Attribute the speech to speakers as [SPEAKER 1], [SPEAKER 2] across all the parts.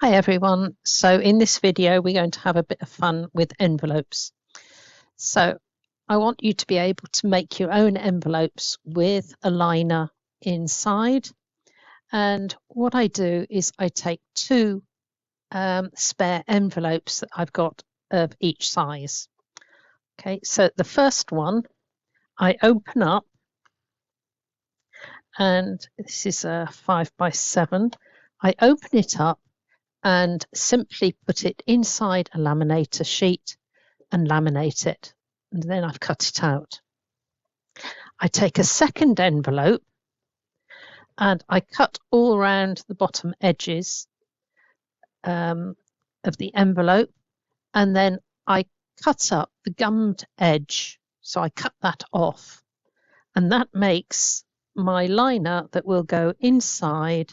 [SPEAKER 1] Hi everyone. So in this video we're going to have a bit of fun with envelopes. So I want you to be able to make your own envelopes with a liner inside. And what I do is I take two spare envelopes that I've got of each size. Okay, so the first one I open up, and this is a 5x7. I open it up and simply put it inside a laminator sheet and laminate it, and then I've cut it out. I take a second envelope and I cut all around the bottom edges of the envelope, and then I cut up the gummed edge, so I cut that off, and that makes my liner that will go inside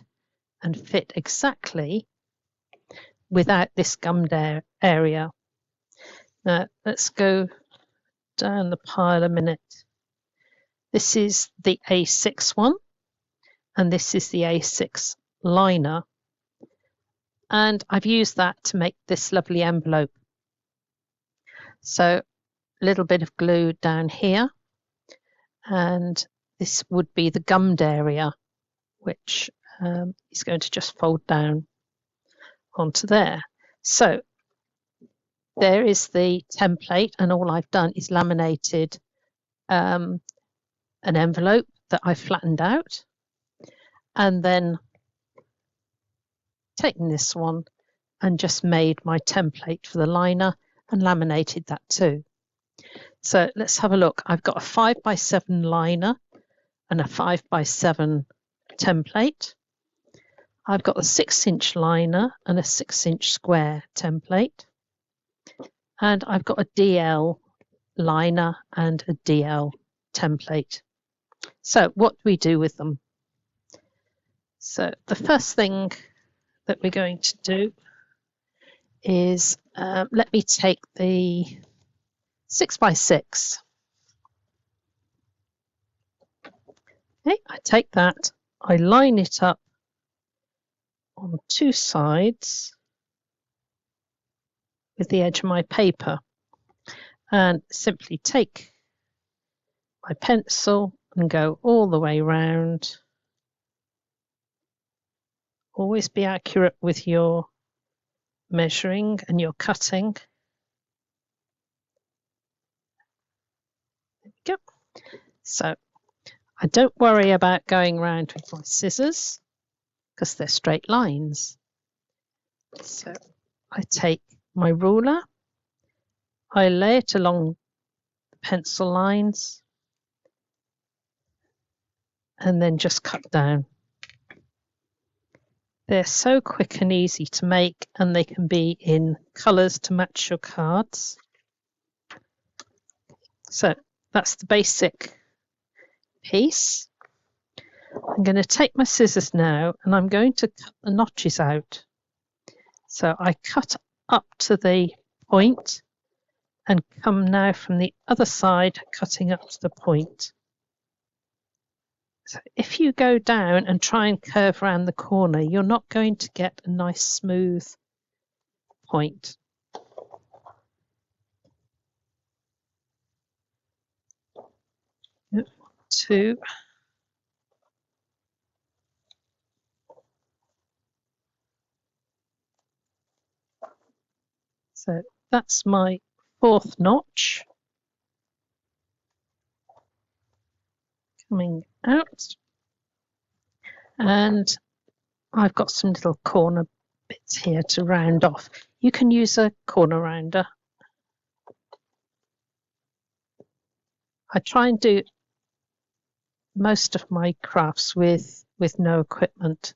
[SPEAKER 1] and fit exactly without this gummed area. Now let's go down the pile a minute. This is the A6 one, and this is the A6 liner, and I've used that to make this lovely envelope. So a little bit of glue down here, and this would be the gummed area, which is going to just fold down onto there. So there is the template, and all I've done is laminated an envelope that I flattened out, and then taken this one and just made my template for the liner and laminated that too. So let's have a look. I've got a 5x7 liner and a 5x7 template. I've got a 6-inch liner and a 6-inch square template, and I've got a DL liner and a DL template. So what do we do with them? So the first thing that we're going to do is let me take the 6x6. Okay, I take that, I line it up on two sides with the edge of my paper, and simply take my pencil and go all the way round. Always be accurate with your measuring and your cutting. There we go. So I don't worry about going around with my scissors because they're straight lines. So I take my ruler, I lay it along the pencil lines, and then just cut down. They're so quick and easy to make, and they can be in colours to match your cards. So that's the basic piece. I'm going to take my scissors now, and I'm going to cut the notches out. So I cut up to the point and come now from the other side, cutting up to the point. So if you go down and try and curve around the corner, you're not going to get a nice smooth point. Yep, 2. So that's my 4th notch coming out, and I've got some little corner bits here to round off. You can use a corner rounder. I try and do most of my crafts with no equipment,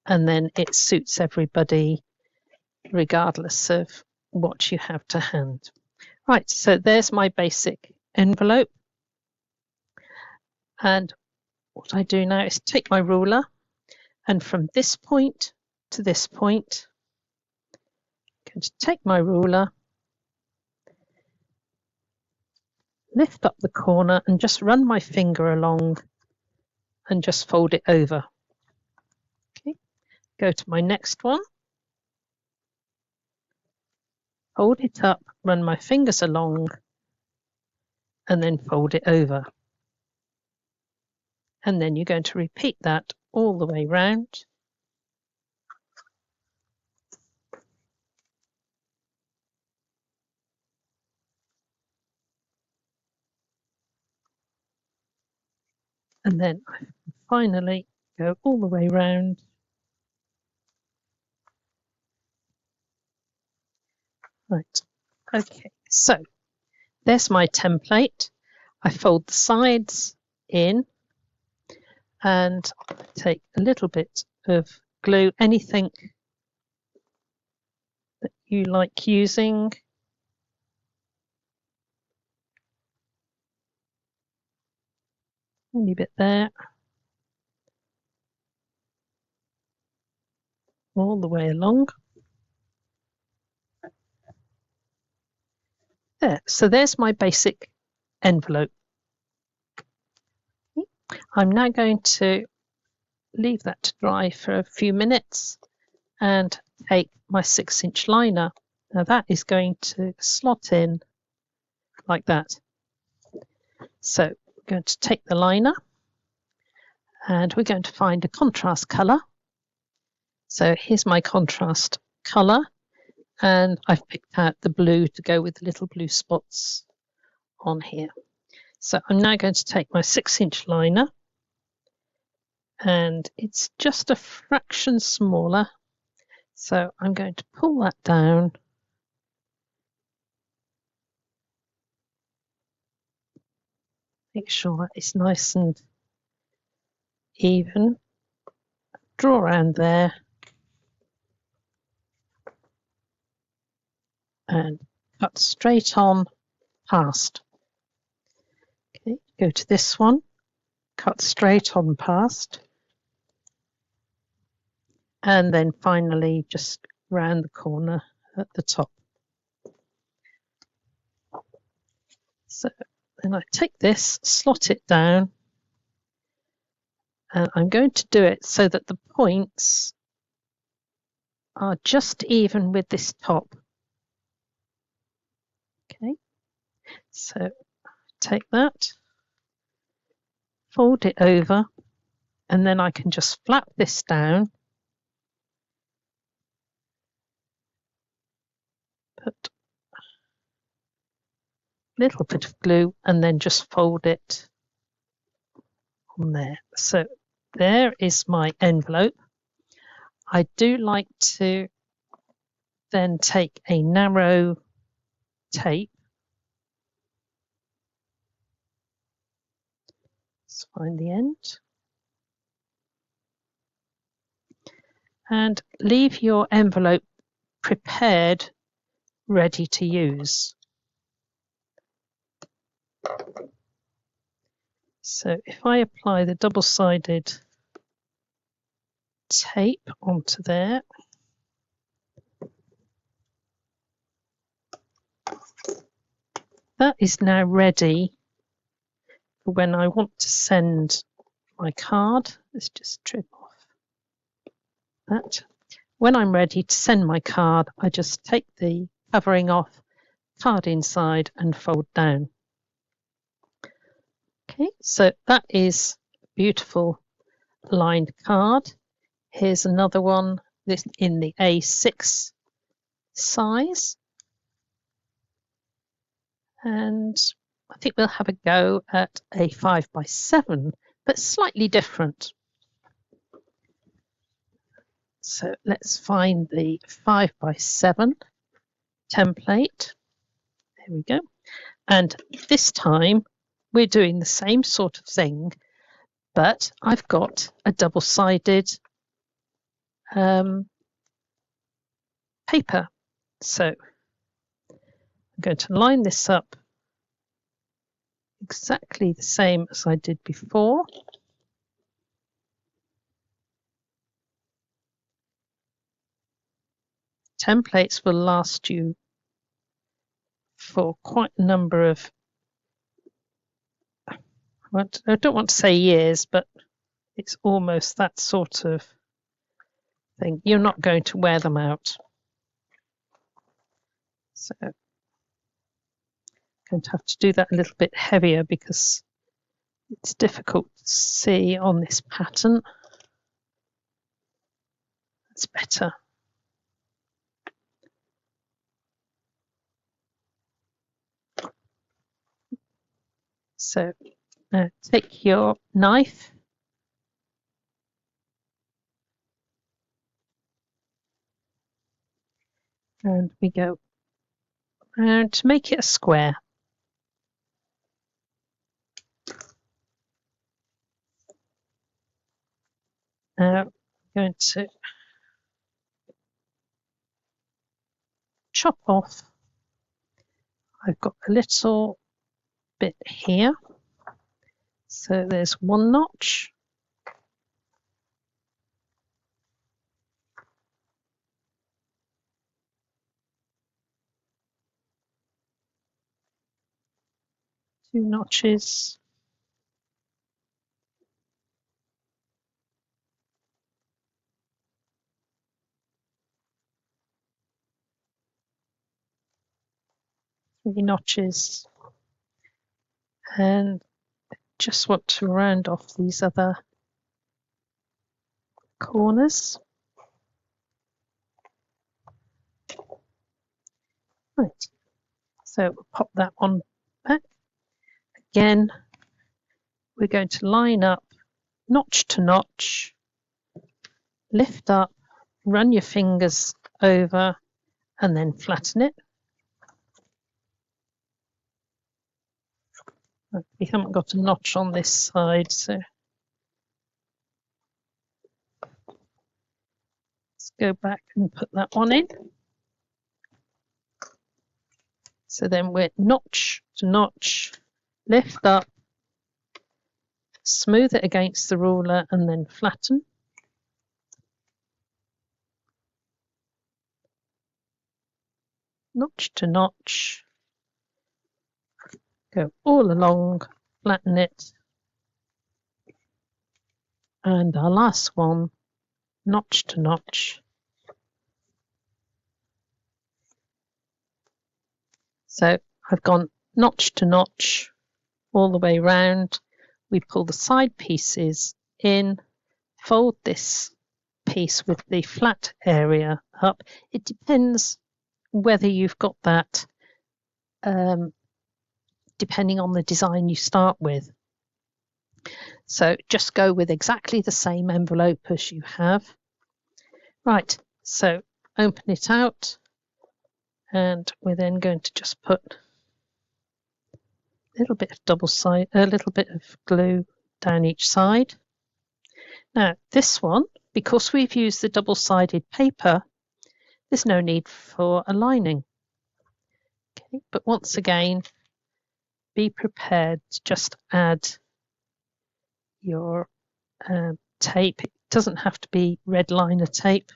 [SPEAKER 1] and then it suits everybody regardless of what you have to hand. Right, so there's my basic envelope, and what I do now is take my ruler, and from this point to this point, I'm going to take my ruler, lift up the corner, and just run my finger along and just fold it over. Okay, go to my next one, Fold it up, run my fingers along, and then fold it over. And then you're going to repeat that all the way round. And then finally go all the way round. Right, okay, so there's my template. I fold the sides in and take a little bit of glue, anything that you like using. Only bit there. All the way along. There, so there's my basic envelope. I'm now going to leave that to dry for a few minutes and take my 6-inch liner. Now that is going to slot in like that. So we're going to take the liner and we're going to find a contrast colour. So here's my contrast colour, and I've picked out the blue to go with the little blue spots on here. So I'm now going to take my 6-inch liner, and it's just a fraction smaller. So I'm going to pull that down. Make sure that it's nice and even. Draw around there. And cut straight on past. Okay, go to this one, cut straight on past. And then finally just round the corner at the top. So then I take this, slot it down, and I'm going to do it so that the points are just even with this top. Okay, so take that, fold it over, and then I can just flap this down, put a little bit of glue, and then just fold it on there. So there is my envelope. I do like to then take a narrow tape. Let's find the end. And leave your envelope prepared, ready to use. So if I apply the double-sided tape onto there, that is now ready for when I want to send my card. Let's just trim off that. When I'm ready to send my card, I just take the covering off, card inside, and fold down. Okay, so that is a beautiful lined card. Here's another one, this in the A6 size. And I think we'll have a go at a 5x7, but slightly different. So let's find the 5x7 template. There we go. And this time we're doing the same sort of thing, but I've got a double-sided paper. So I'm going to line this up exactly the same as I did before. Templates will last you for quite a number of, I don't want to say years, but it's almost that sort of thing. You're not going to wear them out. So I'm going to have to do that a little bit heavier because it's difficult to see on this pattern. That's better. So take your knife and we go around to make it a square. Now I'm going to chop off. I've got a little bit here. So there's one notch. Two notches. Three notches. And just want to round off these other corners. Right, so we'll pop that one back. Again, we're going to line up notch to notch, lift up, run your fingers over, and then flatten it. We haven't got a notch on this side, so let's go back and put that one in. So then we're notch to notch, lift up, smooth it against the ruler, and then flatten. Notch to notch, go all along, flatten it. And our last one, notch to notch. So I've gone notch to notch all the way round. We pull the side pieces in, fold this piece with the flat area up. It depends whether you've got that, depending on the design you start with. So just go with exactly the same envelope as you have. Right, so open it out, and we're then going to just put a little bit of glue down each side. Now this one, because we've used the double-sided paper, there's no need for a lining. Okay, but once again, be prepared to just add your tape. It doesn't have to be red liner tape.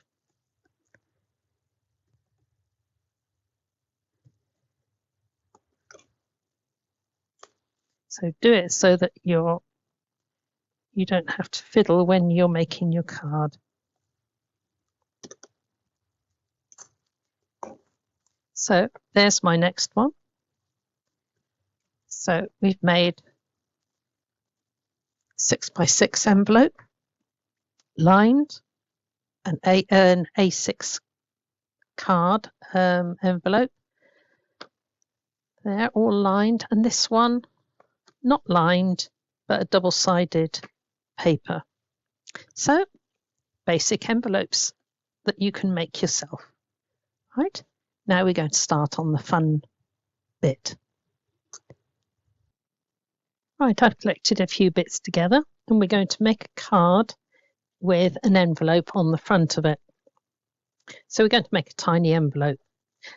[SPEAKER 1] So do it so that you don't have to fiddle when you're making your card. So there's my next one. So we've made 6x6 envelope, lined, an A6 card envelope. They're all lined, and this one not lined, but a double-sided paper. So basic envelopes that you can make yourself. Right, now we're going to start on the fun bit. Right, I've collected a few bits together, and we're going to make a card with an envelope on the front of it. So we're going to make a tiny envelope.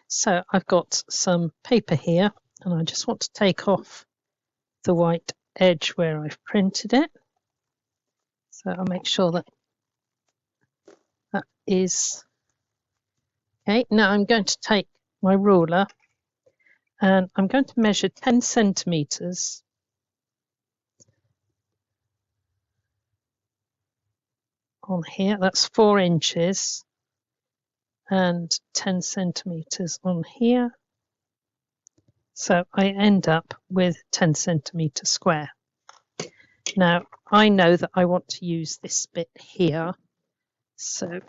[SPEAKER 1] So I've got some paper here, and I just want to take off the white edge where I've printed it. So I'll make sure that that is okay. Now I'm going to take my ruler, and I'm going to measure 10 centimeters on here. That's 4 inches, and 10 centimeters on here. So I end up with 10 centimetre square. Now I know that I want to use this bit here, so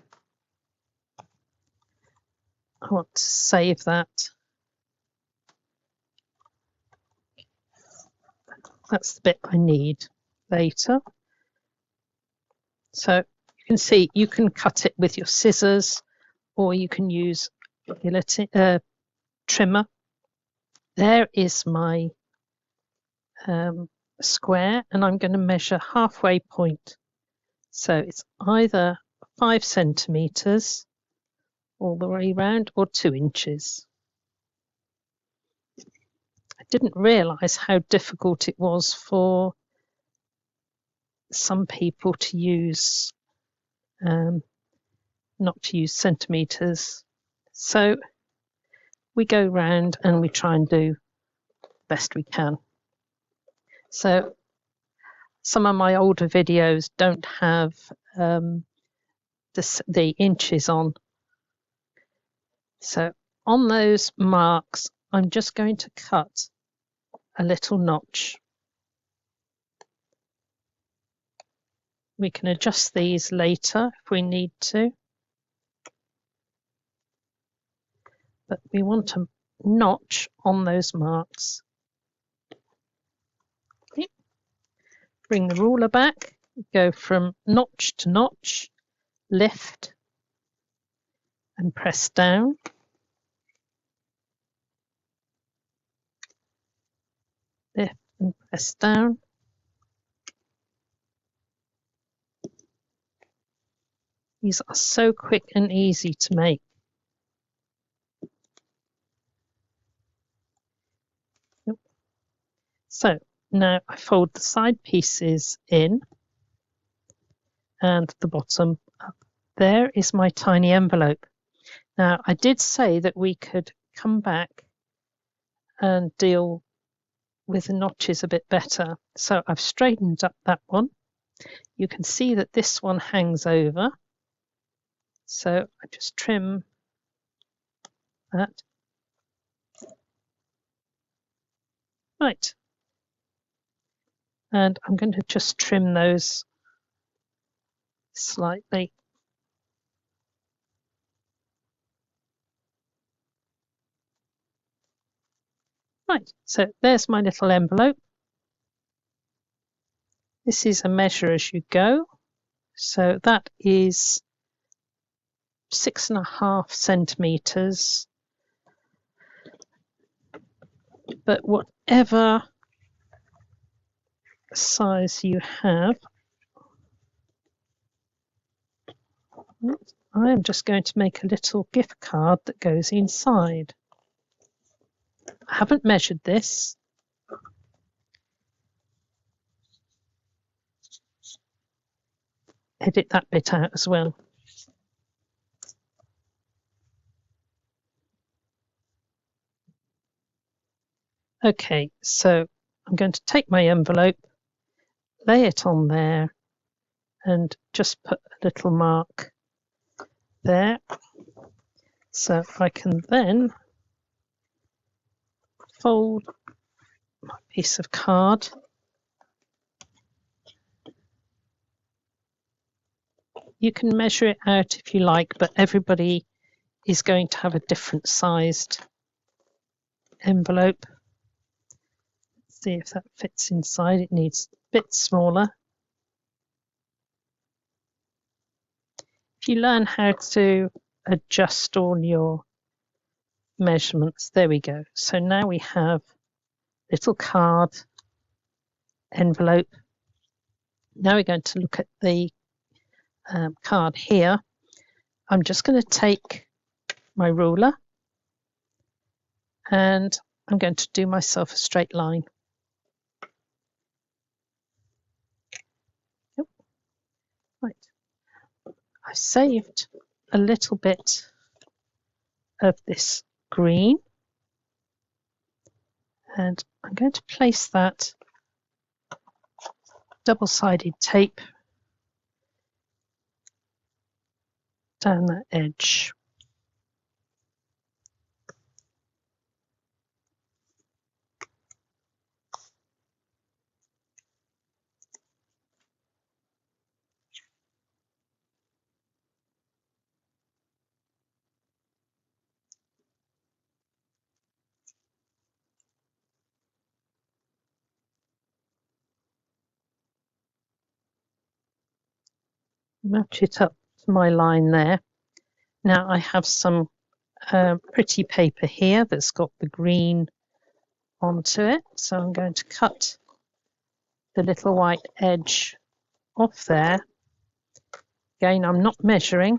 [SPEAKER 1] I want to save that. That's the bit I need later. So you can see you can cut it with your scissors, or you can use a trimmer. There is my square, and I'm going to measure halfway point. So it's either 5 centimetres all the way round or 2 inches. I didn't realise how difficult it was for some people to use, not to use centimetres. So we go round and we try and do the best we can. So some of my older videos don't have the inches on. So on those marks, I'm just going to cut a little notch. We can adjust these later if we need to, but we want a notch on those marks. Okay. Bring the ruler back, go from notch to notch, lift and press down. Lift and press down. These are so quick and easy to make. So now I fold the side pieces in and the bottom up. There is my tiny envelope. Now I did say that we could come back and deal with the notches a bit better. So I've straightened up that one. You can see that this one hangs over. So I just trim that. Right. And I'm going to just trim those slightly. Right, so there's my little envelope. This is a measure as you go. So that is 6.5 centimetres. But whatever size you have, I am just going to make a little gift card that goes inside. I haven't measured this. Edit that bit out as well. Okay, so I'm going to take my envelope, lay it on there, and just put a little mark there. So I can then fold my piece of card. You can measure it out if you like, but everybody is going to have a different sized envelope. Let's see if that fits inside. It needs a bit smaller. If you learn how to adjust all your measurements, there we go. So now we have little card envelope. Now we're going to look at the card here. I'm just going to take my ruler and I'm going to do myself a straight line. Yep. Right. I saved a little bit of this green and I'm going to place that double-sided tape down that edge. match it up to my line there. Now I have some pretty paper here that's got the green onto it, so I'm going to cut the little white edge off there. Again, I'm not measuring.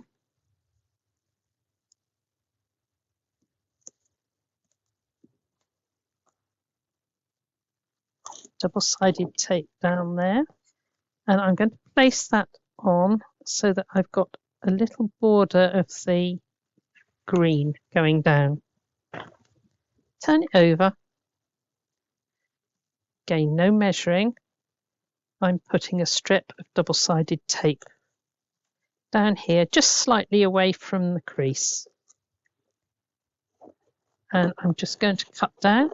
[SPEAKER 1] Double-sided tape down there, and I'm going to place that on so that I've got a little border of the green going down. Turn it over. Again, no measuring. I'm putting a strip of double-sided tape down here, just slightly away from the crease. And I'm just going to cut down.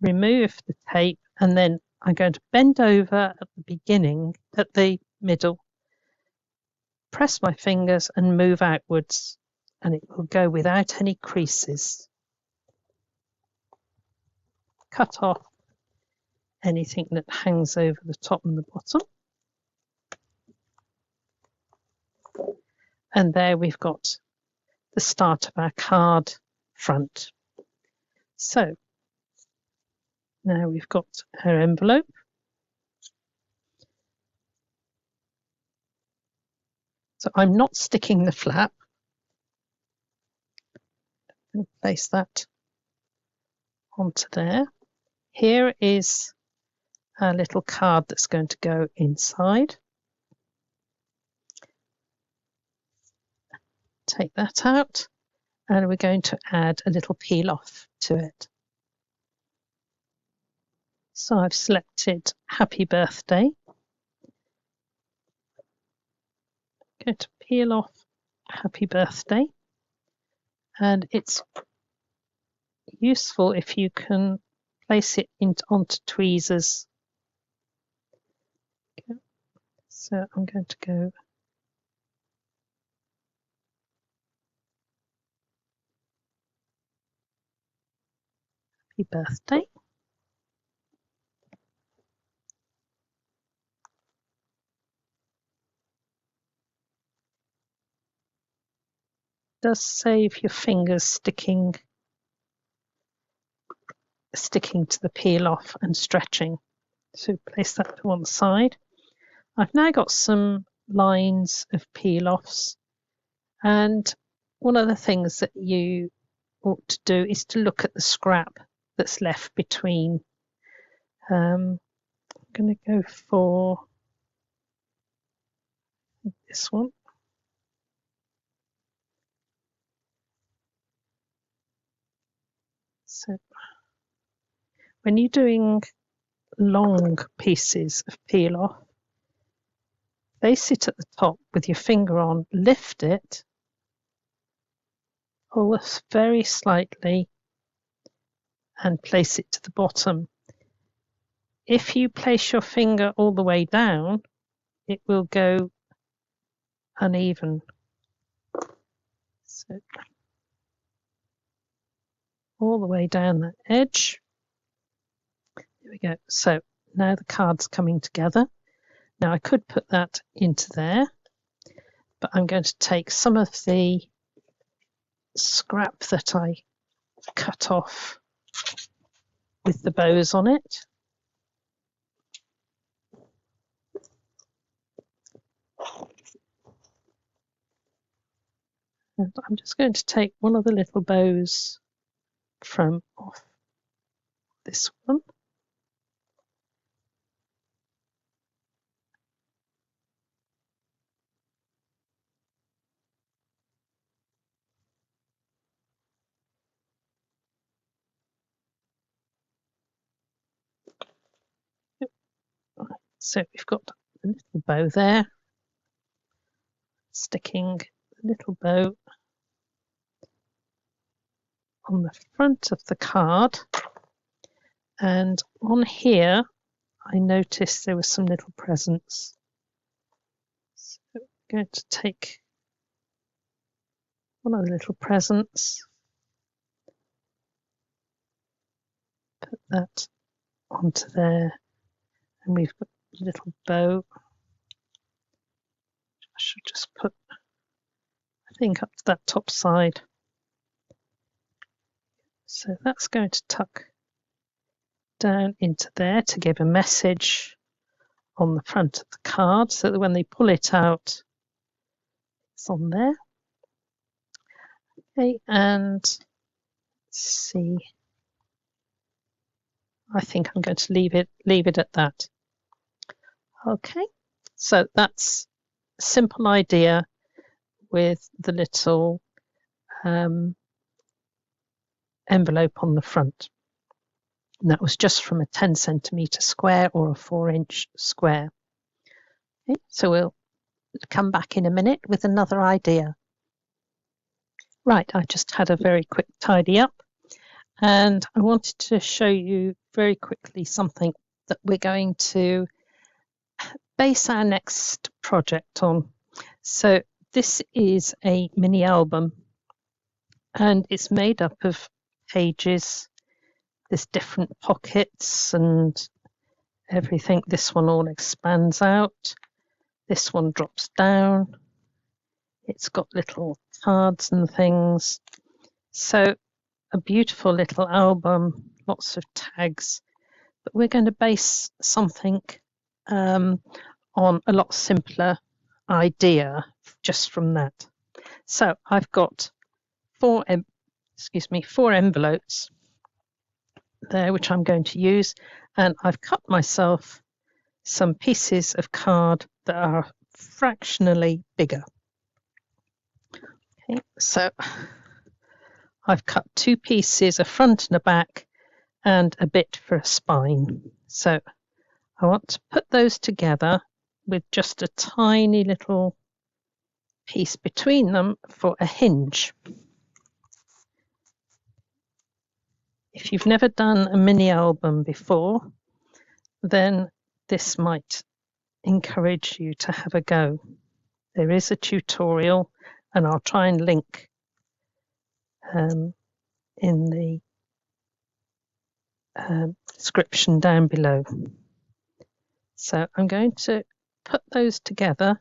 [SPEAKER 1] Remove the tape, and then I'm going to bend over at the beginning, at the middle, press my fingers and move outwards, and it will go without any creases. Cut off anything that hangs over the top and the bottom. And there we've got the start of our card front. So now we've got our envelope. So I'm not sticking the flap. I'm going to place that onto there. Here is our little card that's going to go inside. Take that out, and we're going to add a little peel off to it. So I've selected Happy Birthday. I'm going to peel off Happy Birthday, and it's useful if you can place it onto tweezers. Okay. So I'm going to go Happy Birthday. Does save your fingers sticking to the peel off and stretching. So place that to one side. I've now got some lines of peel offs, and one of the things that you ought to do is to look at the scrap that's left between. I'm going to go for this one. So when you're doing long pieces of peel off, they sit at the top with your finger on, lift it, pull very slightly and place it to the bottom. If you place your finger all the way down, it will go uneven. So all the way down the edge. There we go. So now the card's coming together. Now I could put that into there, but I'm going to take some of the scrap that I cut off with the bows on it. And I'm just going to take one of the little bows from off this one. So we've got a little bow there, sticking a little bow on the front of the card, and on here I noticed there were some little presents. So I'm going to take one of the little presents, put that onto there, And we've got a little bow. I should just put, I think, up to that top side. So that's going to tuck down into there to give a message on the front of the card so that when they pull it out, it's on there. Okay, and let's see. I think I'm going to leave it at that. Okay, so that's a simple idea with the little envelope on the front. And that was just from a 10 centimetre square or a 4-inch square. Okay, so we'll come back in a minute with another idea. Right, I just had a very quick tidy up, and I wanted to show you very quickly something that we're going to base our next project on. So this is a mini album, and it's made up of pages. There's different pockets and everything. This one all expands out. This one drops down. It's got little cards and things. So a beautiful little album, lots of tags. But we're going to base something on a lot simpler idea just from that. So I've got four envelopes there which I'm going to use, and I've cut myself some pieces of card that are fractionally bigger. Okay, so I've cut 2 pieces, a front and a back, and a bit for a spine. So I want to put those together with just a tiny little piece between them for a hinge. If you've never done a mini album before, then this might encourage you to have a go. There is a tutorial, and I'll try and link in the description down below. So I'm going to put those together.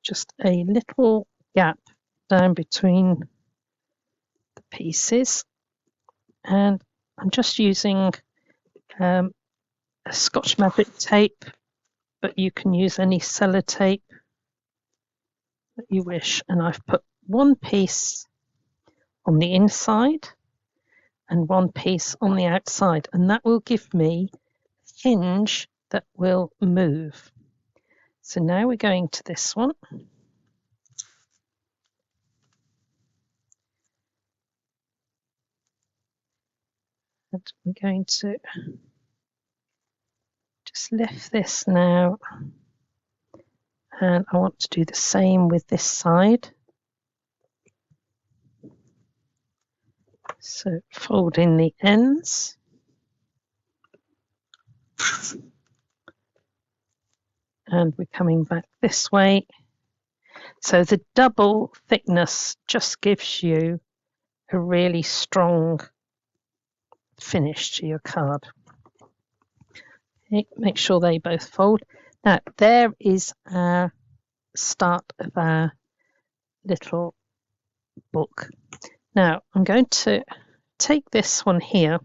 [SPEAKER 1] Just a little gap down between the pieces, and I'm just using a Scotch Magic tape, but you can use any sellotape that you wish. And I've put 1 piece on the inside and 1 piece on the outside, and that will give me a hinge that will move. So now we're going to this one. And we're going to just lift this now. And I want to do the same with this side. So fold in the ends. And we're coming back this way. So the double thickness just gives you a really strong finish to your card. Okay, make sure they both fold. Now there is our start of our little book. Now I'm going to take this one here,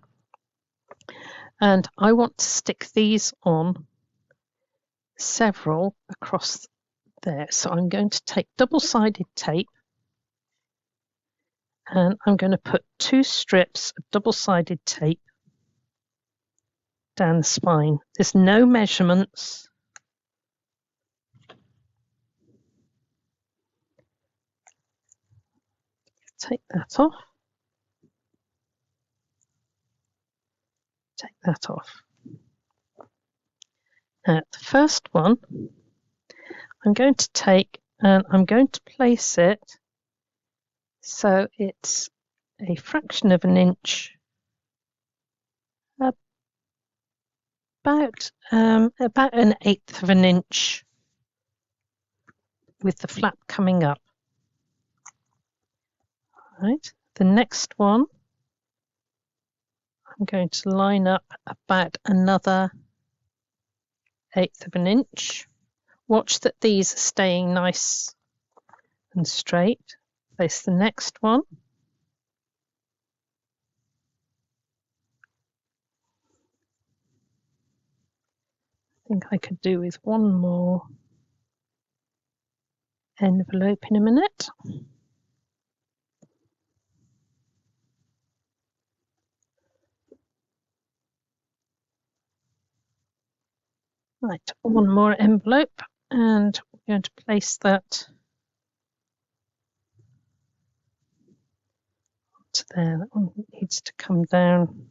[SPEAKER 1] and I want to stick these on several across there. So I'm going to take double-sided tape, and I'm going to put 2 strips of double-sided tape down the spine. There's no measurements. Take that off. Take that off. Now, the first one I'm going to take, and I'm going to place it so it's a fraction of an inch about an 1/8 of an inch with the flap coming up. Right, the next one I'm going to line up about another 1/8 of an inch. Watch that these are staying nice and straight. Place the next one. I think I could do with one more envelope in a minute. Right, one more envelope, and we're going to place that to there. That one needs to come down.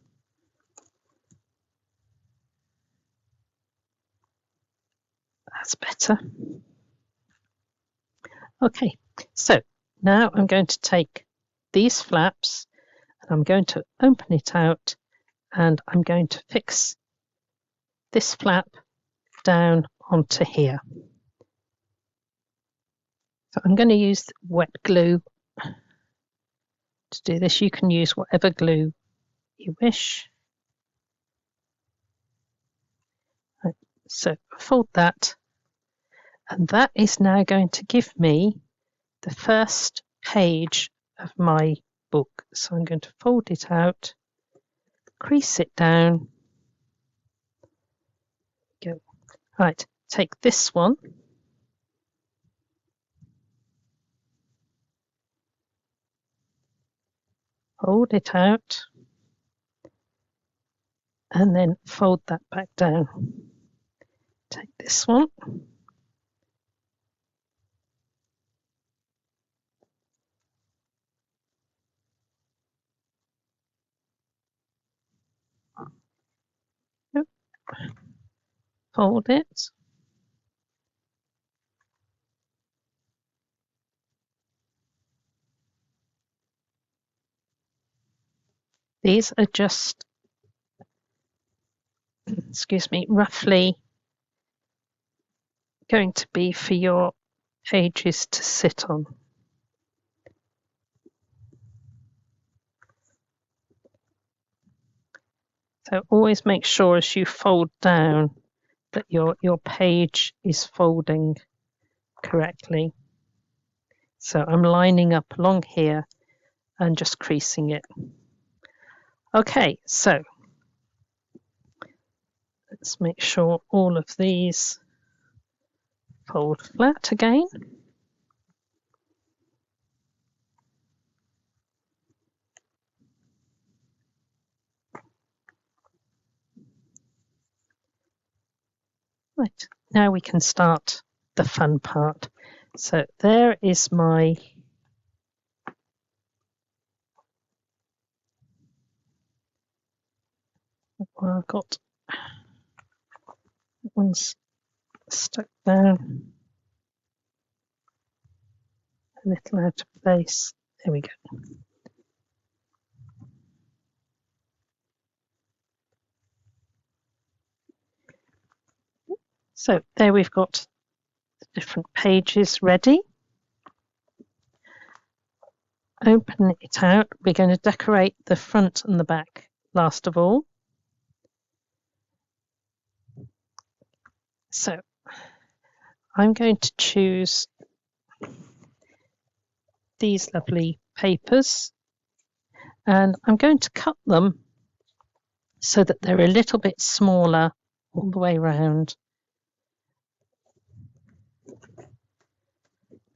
[SPEAKER 1] That's better. Okay, so now I'm going to take these flaps and I'm going to open it out, and I'm going to fix this flap down onto here. So I'm going to use wet glue to do this. You can use whatever glue you wish. Right, so fold that, and that is now going to give me the first page of my book. So I'm going to fold it out, crease it down. Go. Right, take this one. Fold it out, and then fold that back down. Take this one. Fold it. These are just, excuse me, roughly going to be for your pages to sit on. So always make sure as you fold down that your page is folding correctly. So I'm lining up along here and just creasing it. Okay, so let's make sure all of these fold flat again. Right, now we can start the fun part. So there is my I've got that one's stuck down a little out of place. There we go. So there we've got the different pages ready. Open it out. We're going to decorate the front and the back last of all. So I'm going to choose these lovely papers, and I'm going to cut them so that they're a little bit smaller all the way around.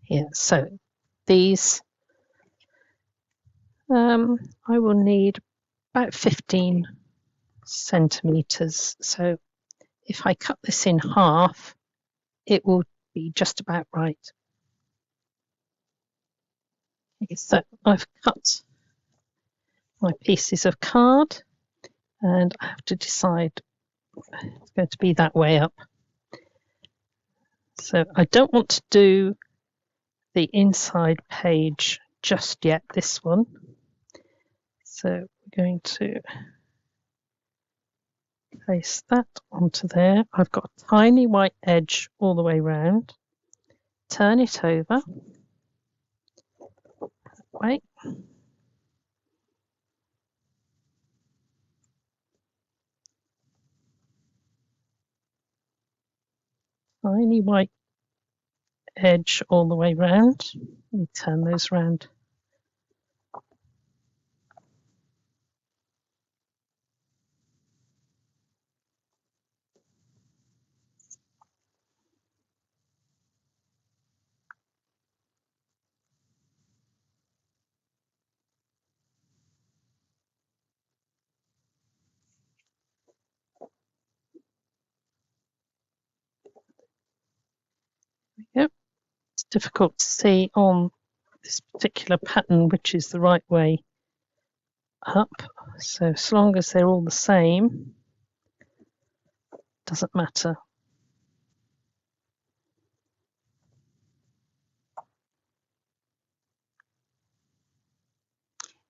[SPEAKER 1] Here, so these I will need about 15 centimeters. So if I cut this in half, it will be just about right. Okay, so I've cut my pieces of card, and I have to decide it's going to be that way up. So I don't want to do the inside page just yet, this one. So we're going to place that onto there. I've got a tiny white edge all the way round. Turn it over. Wait. Tiny white edge all the way round. Let me turn those round. Yep. It's difficult to see on this particular pattern which is the right way up. So as long as they're all the same, doesn't matter.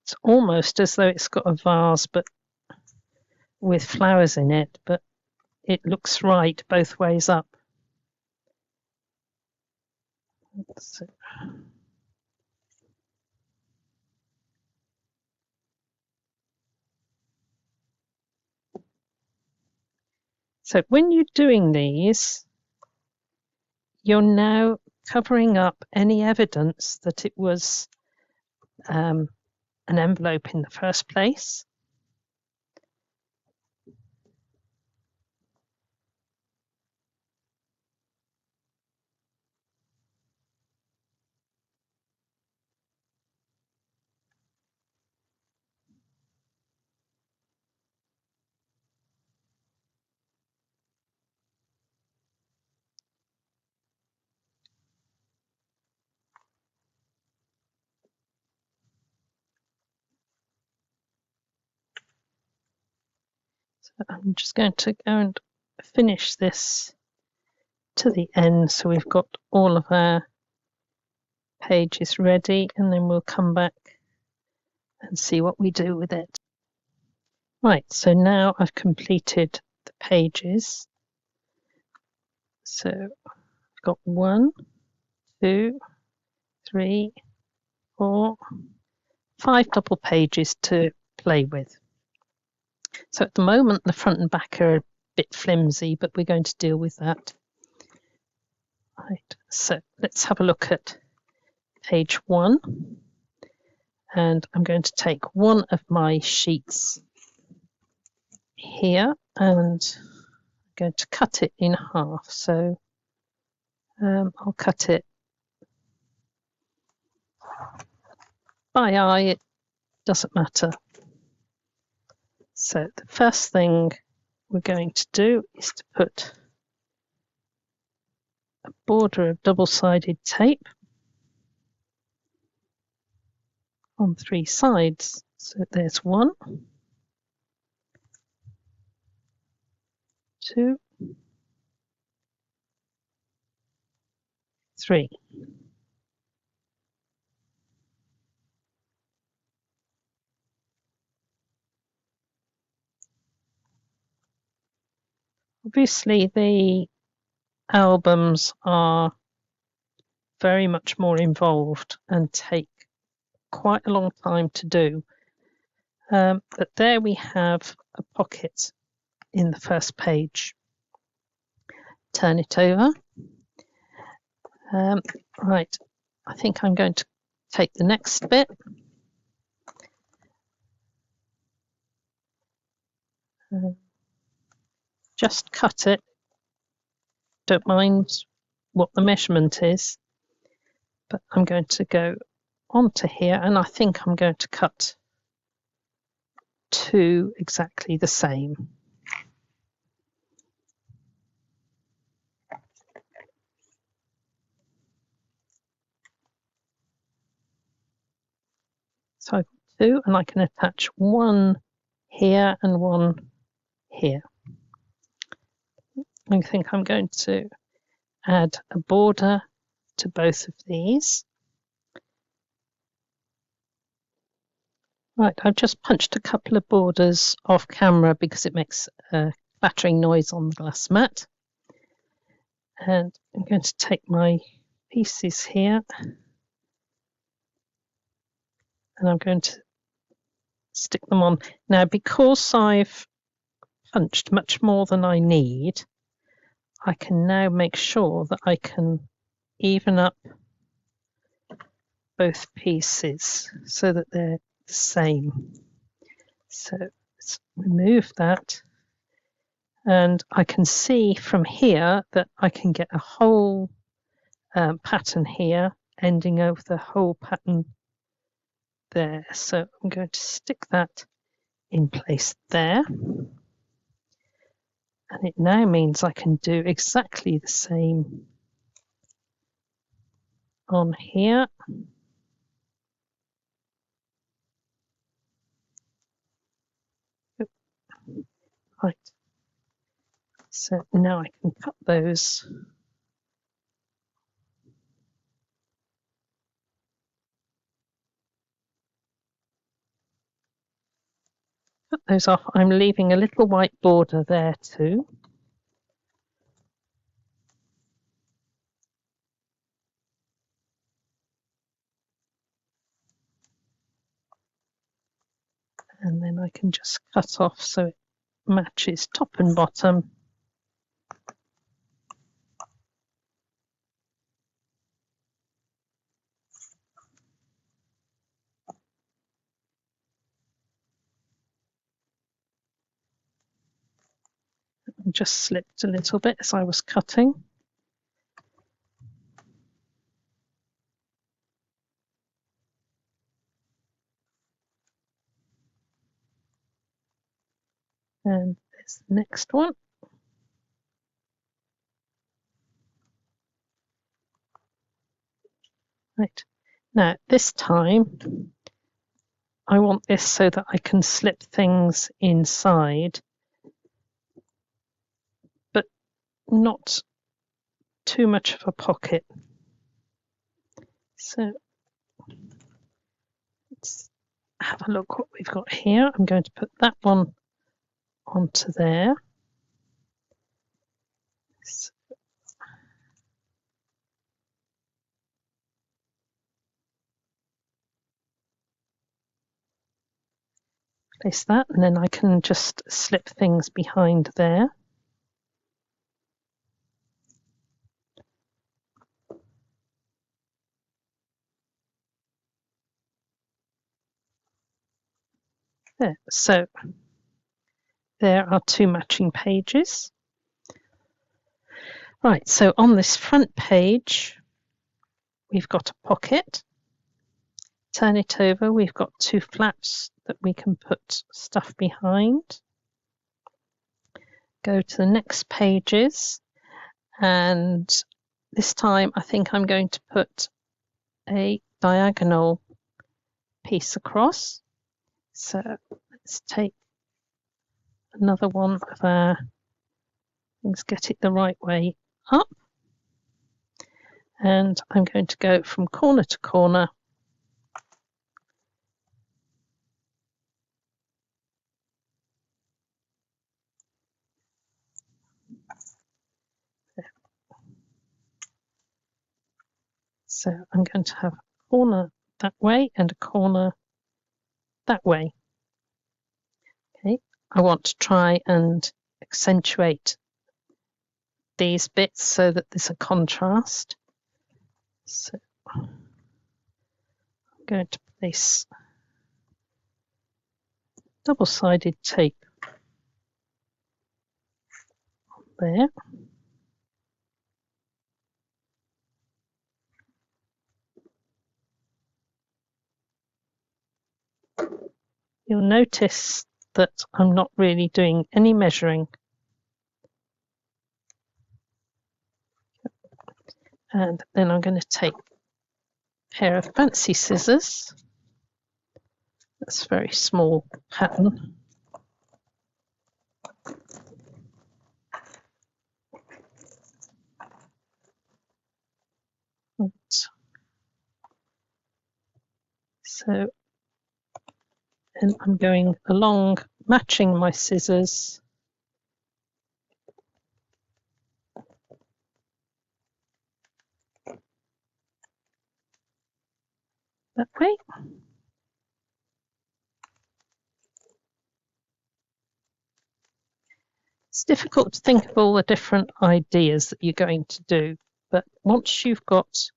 [SPEAKER 1] It's almost as though it's got a vase but with flowers in it, but it looks right both ways up. So when you're doing these, you're now covering up any evidence that it was an envelope in the first place. So I'm just going to go and finish this to the end so we've got all of our pages ready, and then we'll come back and see what we do with it. Right, so now I've completed the pages. So I've got 1, 2, 3, 4, 5 double pages to play with. So at the moment the front and back are a bit flimsy, but we're going to deal with that. Right, so let's have a look at page 1, and I'm going to take one of my sheets here and I'm going to cut it in half. So I'll cut it by eye, it doesn't matter. So the first thing we're going to do is to put a border of double-sided tape on 3 sides. So there's 1, 2, 3. Obviously the albums are very much more involved and take quite a long time to do. But there we have a pocket in the first page. Turn it over. Right, I think I'm going to take the next bit. Just cut it. Don't mind what the measurement is, but I'm going to go onto here, and I think I'm going to cut 2 exactly the same. So I've got 2, and I can attach 1 here and 1 here. I think I'm going to add a border to both of these. Right, I've just punched a couple of borders off camera because it makes a battering noise on the glass mat. And I'm going to take my pieces here and I'm going to stick them on. Now, because I've punched much more than I need, I can now make sure that I can even up both pieces so that they're the same. So let's remove that. And I can see from here that I can get a whole pattern here ending over the whole pattern there. So I'm going to stick that in place there. And it now means I can do exactly the same on here. Right. So now I can cut those. Cut those off. I'm leaving a little white border there too. And then I can just cut off so it matches top and bottom. And just slipped a little bit as I was cutting. And there's the next one. Right. Now, this time, I want this so that I can slip things inside, but not too much of a pocket. So let's have a look what we've got here. I'm going to put that one onto there. So place that, and then I can just slip things behind there. There. So there are two matching pages. Right, so on this front page, we've got a pocket. Turn it over, we've got two flaps that we can put stuff behind. Go to the next pages, and this time I think I'm going to put a diagonal piece across. So let's take another one of our things, get it the right way up. And I'm going to go from corner to corner. So I'm going to have a corner that way and a corner that way. Okay, I want to try and accentuate these bits so that there's a contrast. So I'm going to place double-sided tape there. You'll notice that I'm not really doing any measuring. And then I'm going to take a pair of fancy scissors. That's a very small pattern. So, and I'm going along, matching my scissors that way. It's difficult to think of all the different ideas that you're going to do, but once you've got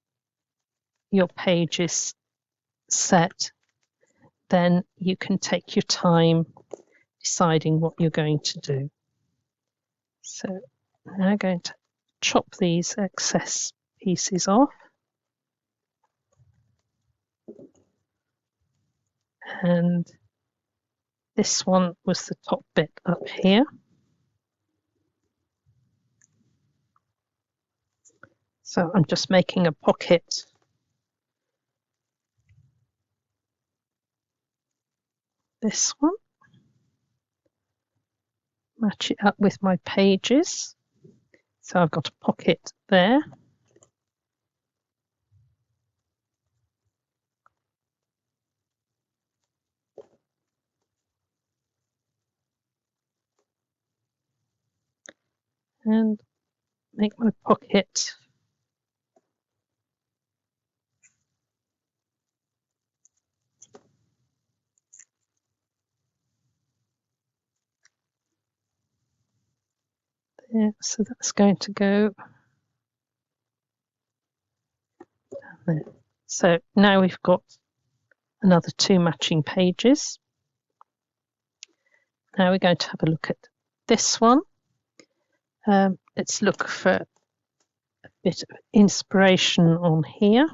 [SPEAKER 1] your pages set, then you can take your time deciding what you're going to do. So now I'm going to chop these excess pieces off. And this one was the top bit up here. So I'm just making a pocket this one. Match it up with my pages. So I've got a pocket there. And make my pocket there. So that's going to go down there. So now we've got another 2 matching pages. Now we're going to have a look at this one. Let's look for a bit of inspiration on here.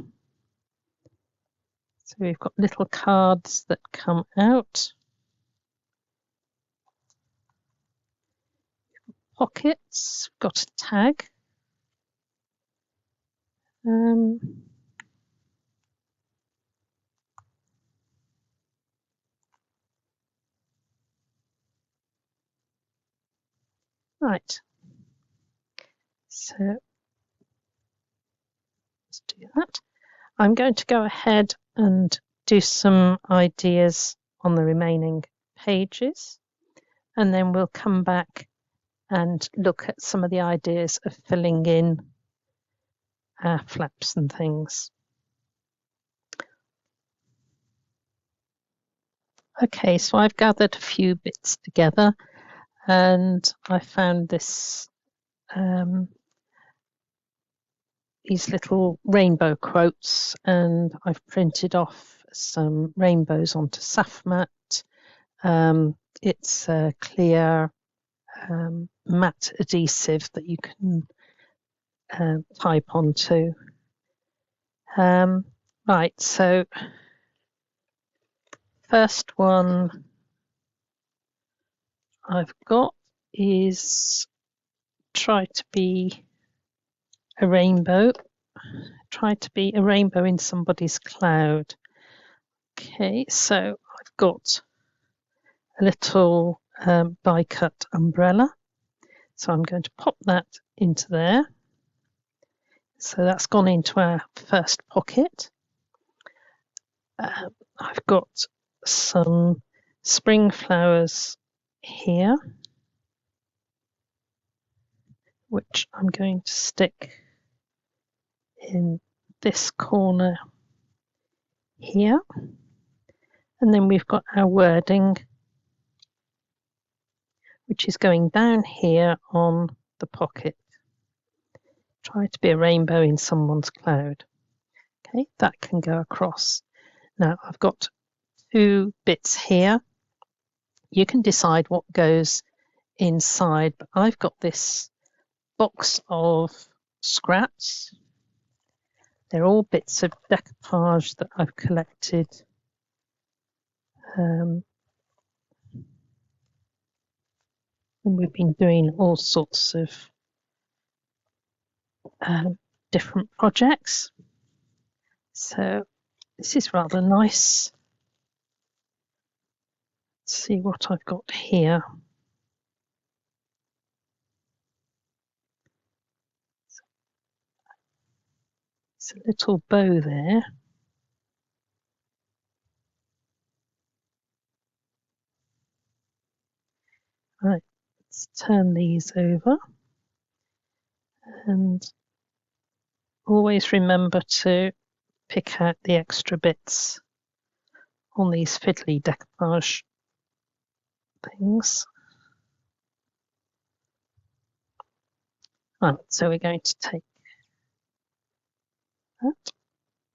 [SPEAKER 1] So we've got little cards that come out. Pockets, we've got a tag. Right. So let's do that. I'm going to go ahead and do some ideas on the remaining pages, and then we'll come back and look at some of the ideas of filling in our flaps and things. Okay, so I've gathered a few bits together, and I found this these little rainbow quotes, and I've printed off some rainbows onto SAFMAT. It's a clear matte adhesive that you can type onto. Right, so first one I've got is try to be a rainbow. Try to be a rainbow in somebody's cloud. Okay, so I've got a little die cut umbrella. So I'm going to pop that into there. So that's gone into our first pocket. I've got some spring flowers here, which I'm going to stick in this corner here. And then we've got our wording, which is going down here on the pocket. Try to be a rainbow in someone's cloud. Okay, that can go across. Now I've got 2 bits here. You can decide what goes inside, but I've got this box of scraps. They're all bits of decoupage that I've collected. And we've been doing all sorts of different projects. So this is rather nice. Let's see what I've got here. It's a little bow there. Right, let's turn these over. And always remember to pick out the extra bits on these fiddly decoupage things. Right, so we're going to take that.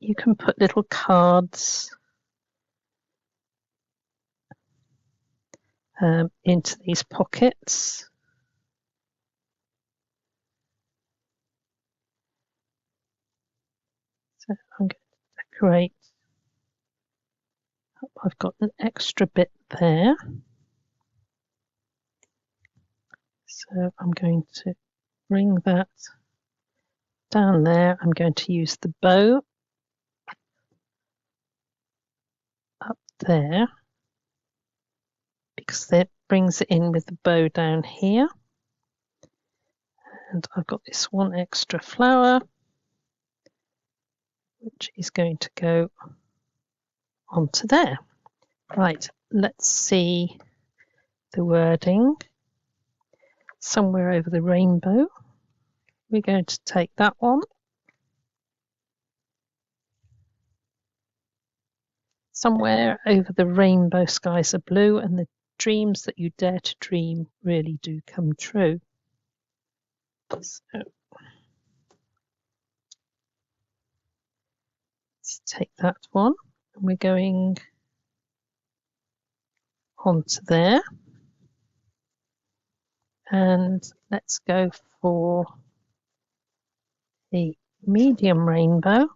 [SPEAKER 1] You can put little cards into these pockets. So I'm going to decorate. I've got an extra bit there. So I'm going to bring that down there. I'm going to use the bow up there because that brings it in with the bow down here. And I've got this one extra flower, which is going to go onto there. Right, let's see the wording. Somewhere over the rainbow. We're going to take that one. Somewhere over the rainbow skies are blue and the dreams that you dare to dream really do come true. So, let's take that one and we're going onto there. And let's go for the medium rainbow.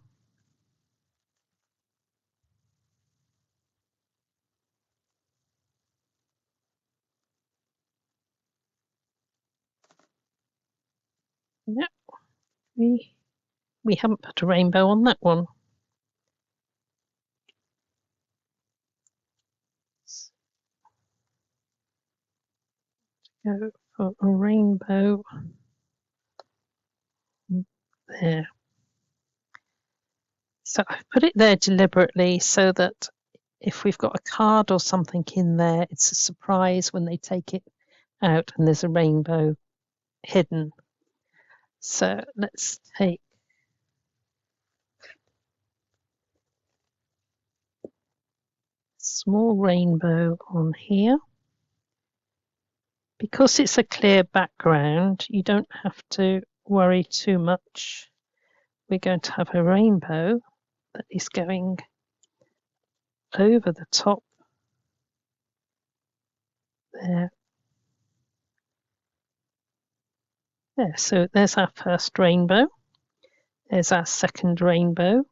[SPEAKER 1] Yep, we haven't put a rainbow on that one. Let's go for a rainbow there. So I've put it there deliberately so that if we've got a card or something in there, it's a surprise when they take it out and there's a rainbow hidden. So let's take a small rainbow on here. Because it's a clear background, you don't have to worry too much. We're going to have a rainbow that is going over the top there. There, so there's our first rainbow. There's our second rainbow.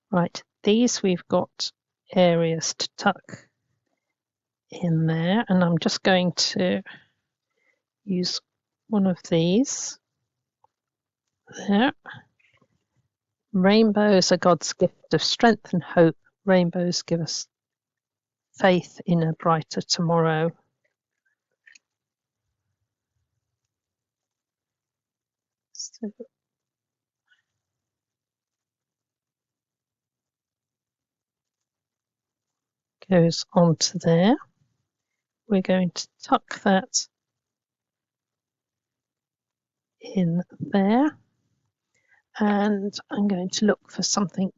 [SPEAKER 1] Right, these we've got areas to tuck in there, and I'm just going to use one of these there. Rainbows are God's gift of strength and hope. Rainbows give us faith in a brighter tomorrow. So goes onto there. We're going to tuck that in there. And I'm going to look for something.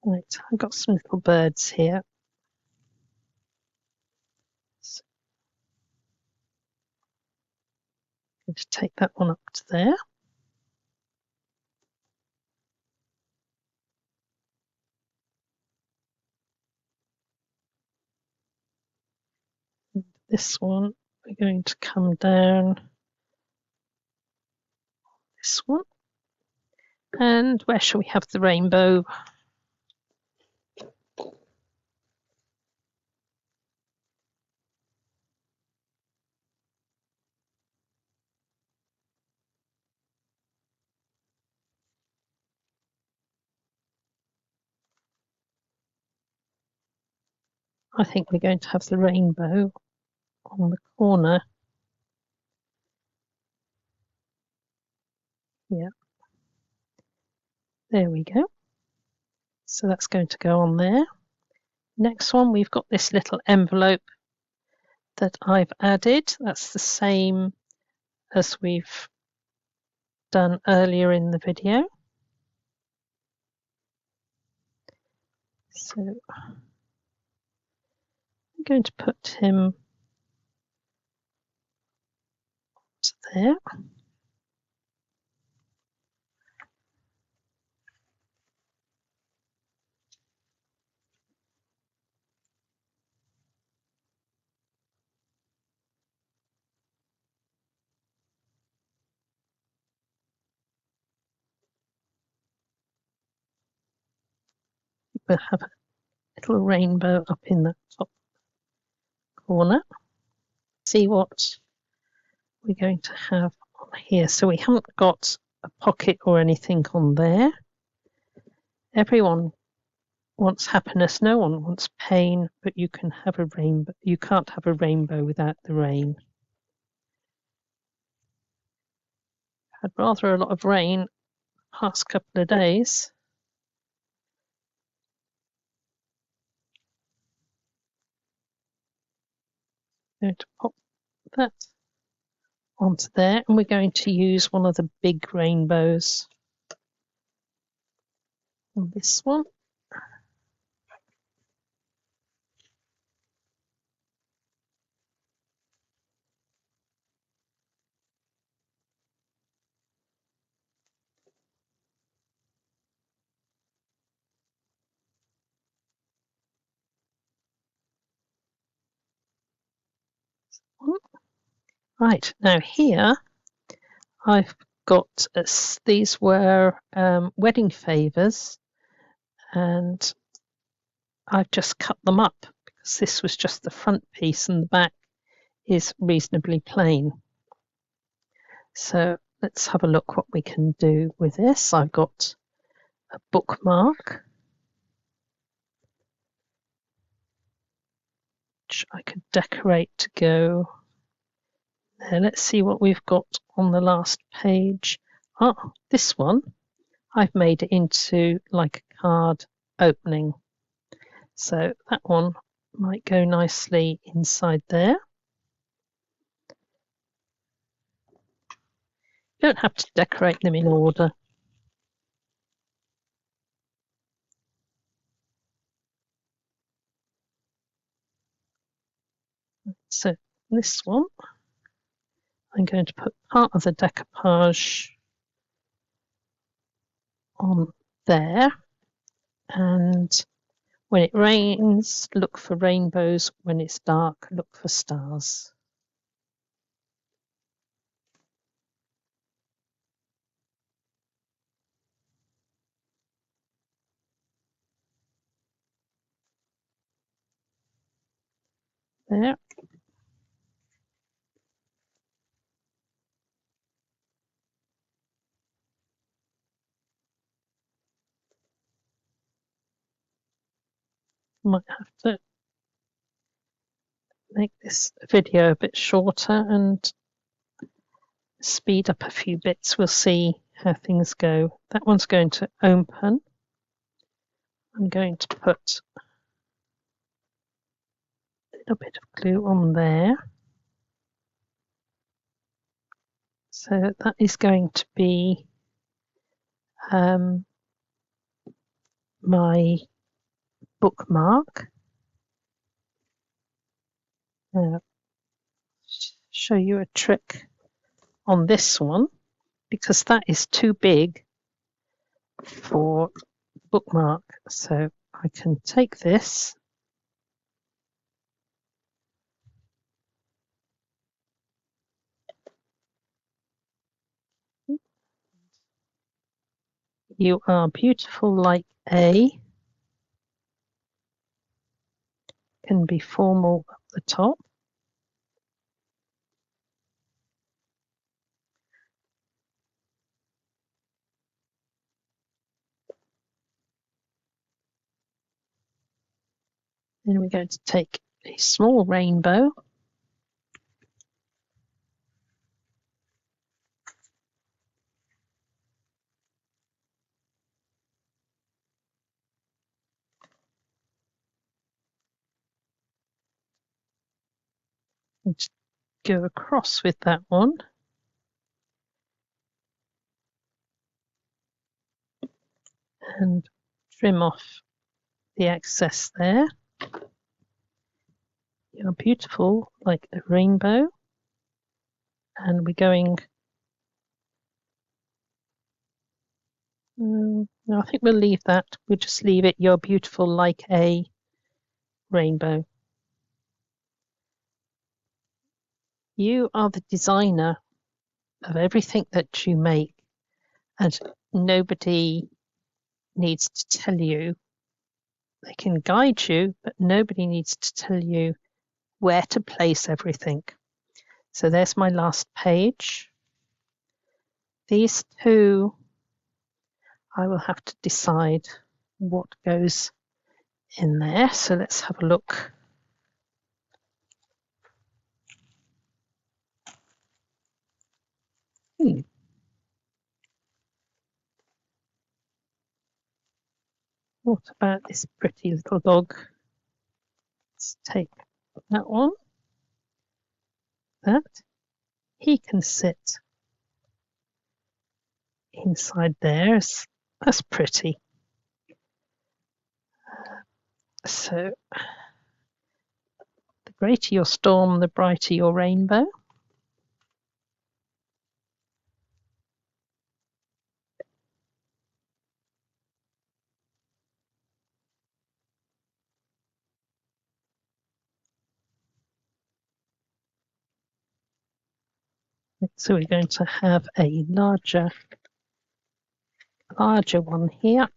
[SPEAKER 1] Right, I've got some little birds here. So I'm going to take that one up to there. And this one, we're going to come down this one. And where shall we have the rainbow? I think we're going to have the rainbow on the corner. Yeah. There we go. So that's going to go on there. Next one, we've got this little envelope that I've added. That's the same as we've done earlier in the video. So I'm going to put him to there. We'll have a little rainbow up in the top corner. See what we're going to have on here. So we haven't got a pocket or anything on there. Everyone wants happiness, no one wants pain, but you can have a rainbow. You can't have a rainbow without the rain. Had rather a lot of rain the past couple of days. I'm going to pop that onto there, and we're going to use one of the big rainbows on this one. Right, now here I've got these were wedding favours, and I've just cut them up because this was just the front piece and the back is reasonably plain. So let's have a look what we can do with this. I've got a bookmark, which I could decorate to go there. Let's see what we've got on the last page. Oh, this one, I've made it into like a card opening. So that one might go nicely inside there. You don't have to decorate them in order. So this one, I'm going to put part of the decoupage on there, and when it rains, look for rainbows. When it's dark, look for stars. There. Might have to make this video a bit shorter and speed up a few bits. We'll see how things go. That one's going to open. I'm going to put a little bit of glue on there. So that is going to be my bookmark. Show you a trick on this one because that is too big for bookmark. So I can take this You are beautiful like A can be formal at the top. Then we're going to take a small rainbow and go across with that one. and trim off the excess there. You're beautiful like a rainbow. And we're going, no, I think we'll leave that. We'll just leave it, you're beautiful like a rainbow. You are the designer of everything that you make, and nobody needs to tell you. They can guide you, but nobody needs to tell you where to place everything. So there's my last page. These two, I will have to decide what goes in there. So let's have a look. What about this pretty little dog? Let's take that one. That. He can sit inside there. That's pretty. So the greater your storm, the brighter your rainbow. So we're going to have a larger one here.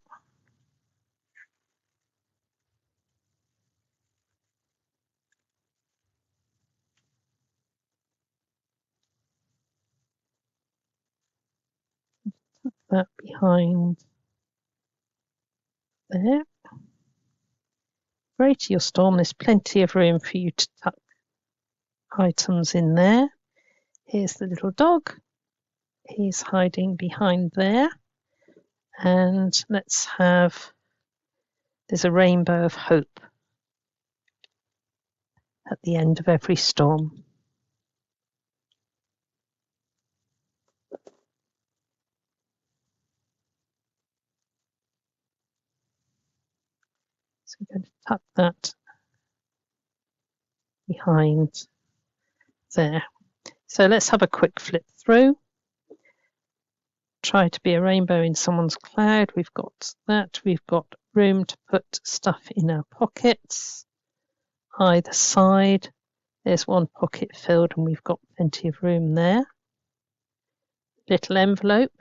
[SPEAKER 1] Tuck that behind there. Greater your storm, there's plenty of room for you to tuck items in there. Here's the little dog. He's hiding behind there. And let's have, there's a rainbow of hope at the end of every storm. So we're going to tuck that behind there. So let's have a quick flip through. Try to be a rainbow in someone's cloud. We've got that. We've got room to put stuff in our pockets. Either side. There's one pocket filled and we've got plenty of room there. Little envelope.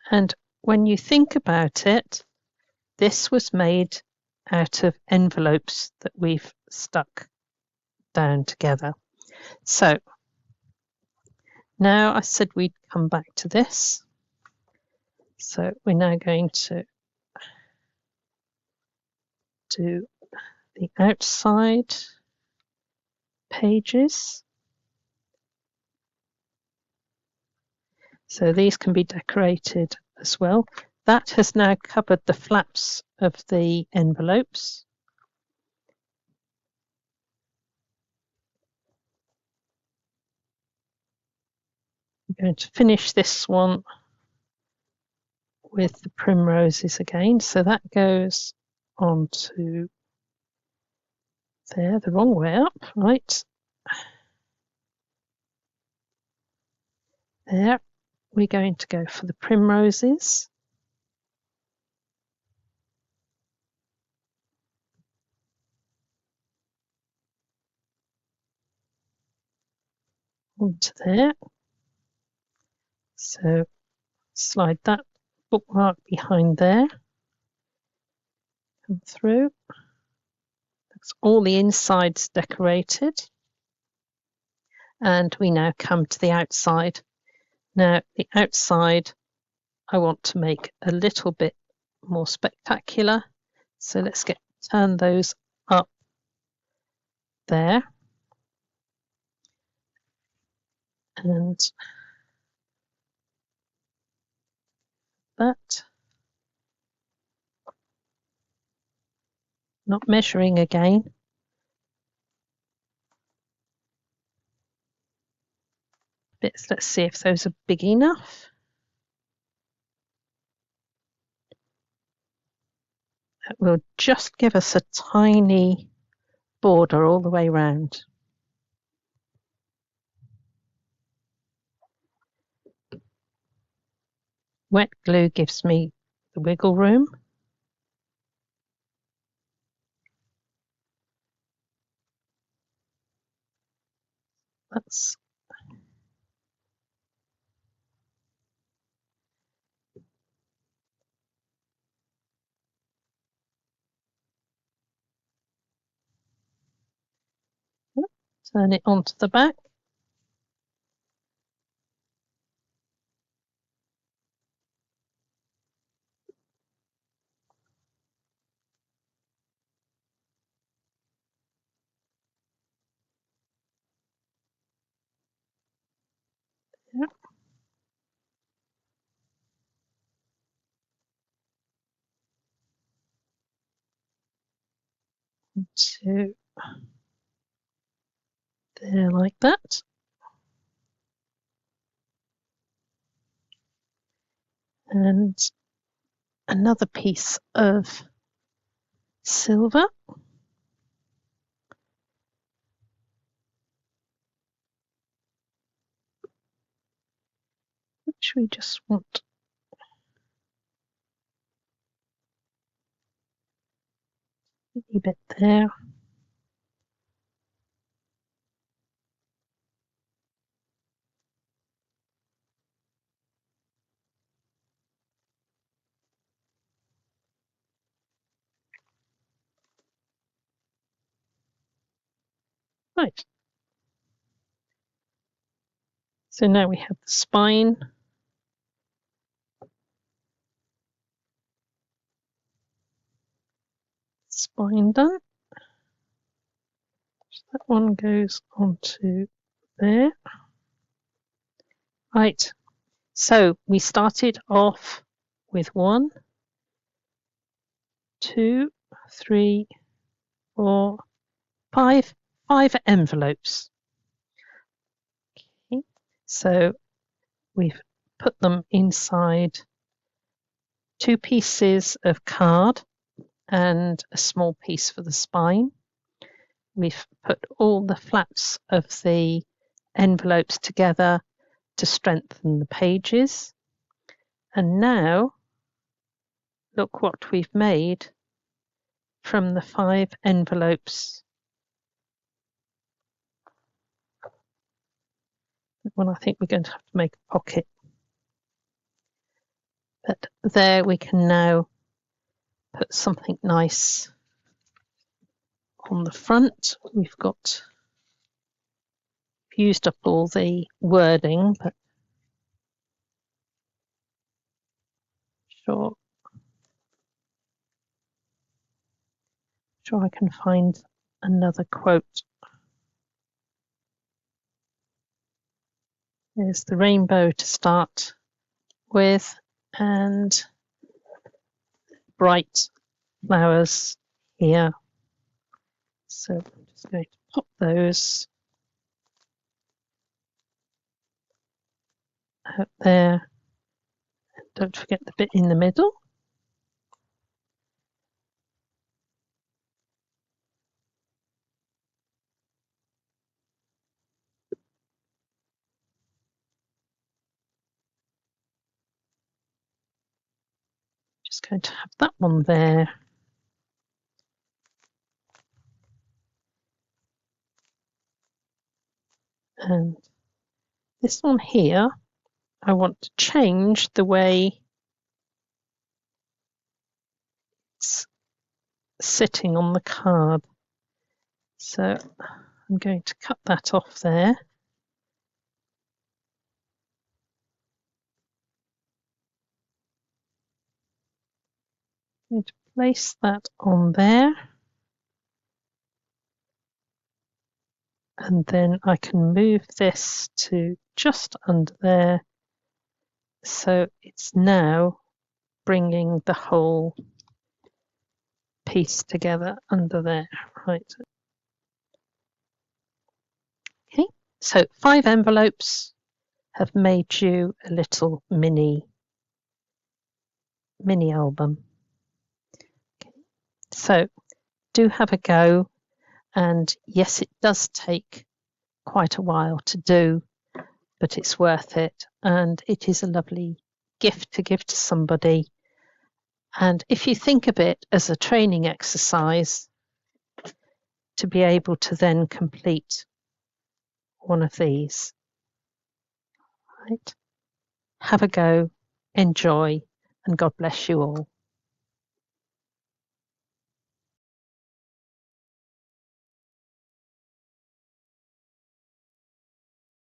[SPEAKER 1] And when you think about it, this was made out of envelopes that we've stuck down together. So now I said we'd come back to this. So we're now going to do the outside pages. So these can be decorated as well. That has now covered the flaps of the envelopes. I'm going to finish this one with the primroses again. So that goes onto there, the wrong way up, right? There, we're going to go for the primroses. Onto there. So slide that bookmark behind there. Come through. That's all the insides decorated. And we now come to the outside. Now, the outside, I want to make a little bit more spectacular. So let's turn those up there. And that. Not measuring again. Bits, let's see if those are big enough. That will just give us a tiny border all the way round. Wet glue gives me the wiggle room. That's turn it onto the back. Yep. To there like that. And another piece of silver. Which we just want a bit there. Right. So now we have the spine. Spine done. So that one goes onto there. Right. So we started off with 1, 2, 3, 4, 5 envelopes. Okay. So we've put them inside 2 pieces of card and a small piece for the spine. We've put all the flaps of the envelopes together to strengthen the pages. And now look what we've made from the 5 envelopes. Well, I think we're going to have to make a pocket. But there we can now put something nice on the front. We've used up all the wording, but sure I can find another quote. There's the rainbow to start with, and bright flowers here. So I'm just going to pop those out there. Don't forget the bit in the middle. Just going to have that one there. And this one here, I want to change the way it's sitting on the card. So I'm going to cut that off there. I'm going to place that on there. And then I can move this to just under there. So it's now bringing the whole piece together under there. Right. Okay, so 5 envelopes have made you a little mini album. Okay. So do have a go. And yes, it does take quite a while to do, but it's worth it. And it is a lovely gift to give to somebody. And if you think of it as a training exercise, to be able to then complete one of these, right? Have a go, enjoy, and God bless you all.